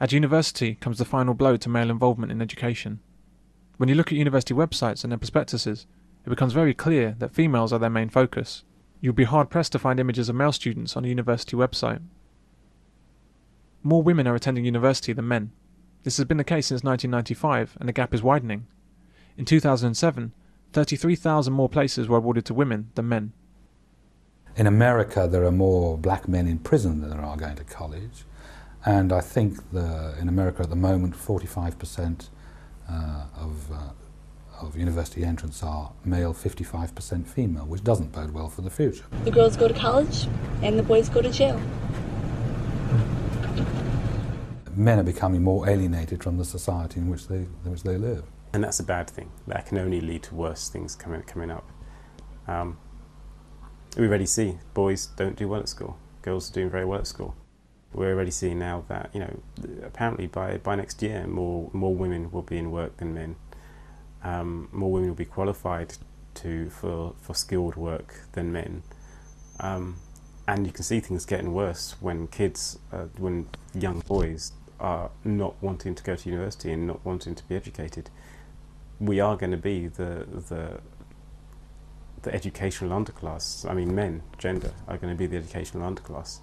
At university comes the final blow to male involvement in education. When you look at university websites and their prospectuses, it becomes very clear that females are their main focus. You'll be hard-pressed to find images of male students on a university website. More women are attending university than men. This has been the case since 1995, and the gap is widening. In 2007, 33,000 more places were awarded to women than men. In America, there are more black men in prison than there are going to college. And I think in America at the moment, 45% of university entrants are male, 55% female, which doesn't bode well for the future. The girls go to college and the boys go to jail. Men are becoming more alienated from the society in which they live. And that's a bad thing. That can only lead to worse things coming up. We already see boys don't do well at school. Girls are doing very well at school. We're already seeing now that, apparently by next year, more women will be in work than men. More women will be qualified for skilled work than men. And you can see things getting worse when when young boys are not wanting to go to university and not wanting to be educated. We are going to be the educational underclass. I mean, men, gender, are going to be the educational underclass.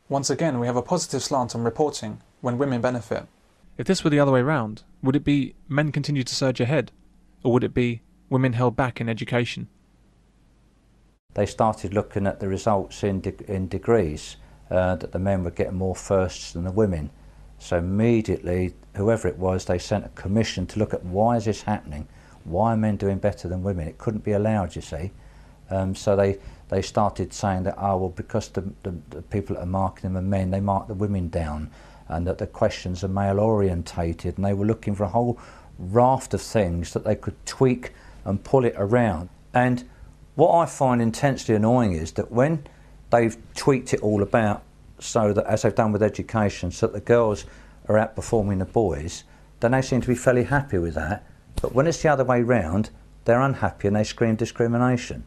Once again, we have a positive slant on reporting when women benefit. If this were the other way round, would it be men continue to surge ahead, or would it be women held back in education? They started looking at the results in degrees, that the men were getting more firsts than the women. So immediately, whoever it was, they sent a commission to look at why is this happening? Why are men doing better than women? It couldn't be allowed, you see. So they started saying that, because the people that are marking them are men, they mark the women down, and that the questions are male orientated, and they were looking for a whole raft of things that they could tweak and pull it around. And what I find intensely annoying is that when they've tweaked it all about so that, as they've done with education, so that the girls are outperforming the boys, then they seem to be fairly happy with that. But when it's the other way round, they're unhappy and they scream discrimination.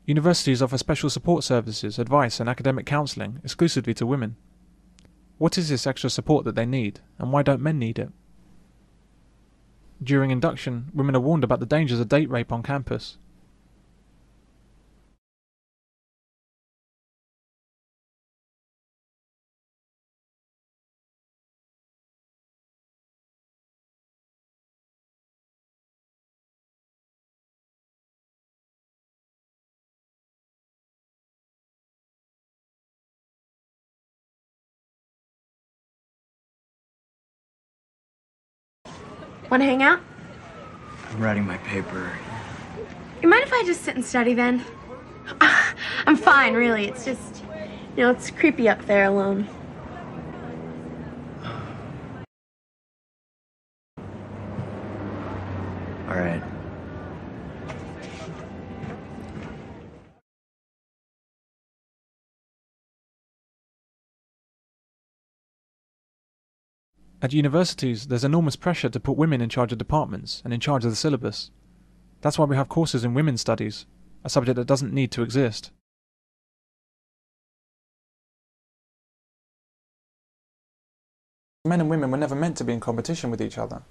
Universities offer special support services, advice and academic counselling exclusively to women. What is this extra support that they need, and why don't men need it? During induction, women are warned about the dangers of date rape on campus. Want to hang out? I'm writing my paper. You mind if I just sit and study then? I'm fine, really. It's just, it's creepy up there alone. All right. At universities, there's enormous pressure to put women in charge of departments and in charge of the syllabus. That's why we have courses in women's studies, a subject that doesn't need to exist. Men and women were never meant to be in competition with each other.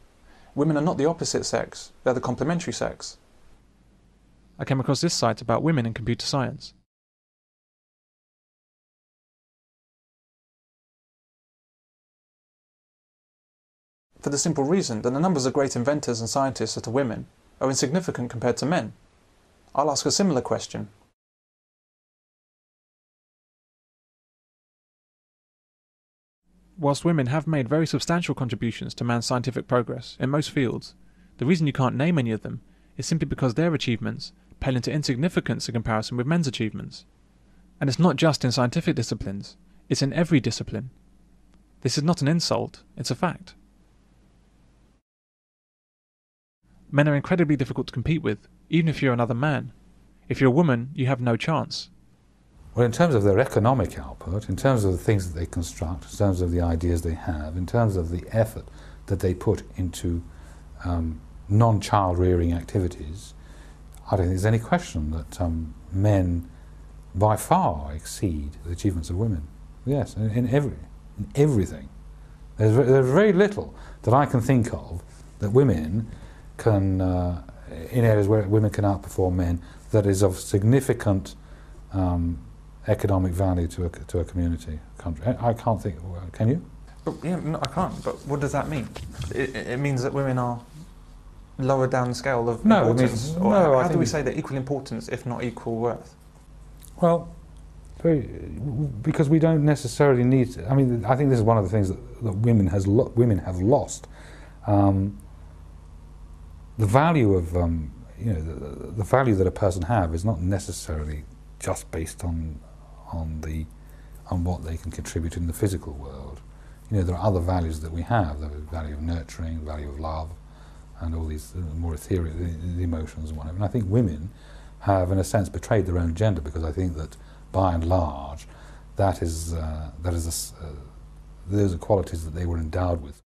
Women are not the opposite sex, they're the complementary sex. I came across this site about women in computer science. For the simple reason that the numbers of great inventors and scientists that are women are insignificant compared to men. I'll ask a similar question. Whilst women have made very substantial contributions to man's scientific progress in most fields, the reason you can't name any of them is simply because their achievements pale into insignificance in comparison with men's achievements. And it's not just in scientific disciplines, it's in every discipline. This is not an insult, it's a fact. Men are incredibly difficult to compete with, even if you're another man. If you're a woman, you have no chance. Well, in terms of their economic output, in terms of the things that they construct, in terms of the ideas they have, in terms of the effort that they put into non-child rearing activities, I don't think there's any question that men by far exceed the achievements of women. Yes, in everything. There's very little that I can think of that women can, in areas where women can outperform men, that is of significant economic value to a community, country. I can't think. Can you? But, yeah, no, I can't. But what does that mean? It means that women are lower down the scale of importance. It means, no, how do we say they're equal importance if not equal worth? Well, because we don't necessarily need to, I mean, I think this is one of the things that women have lost. The value of the value that a person have is not necessarily just based on what they can contribute in the physical world. You know, there are other values that we have: the value of nurturing, the value of love, and all these more ethereal the emotions and whatever. And I think women have, in a sense, betrayed their own gender, because I think that, by and large, those are qualities that they were endowed with.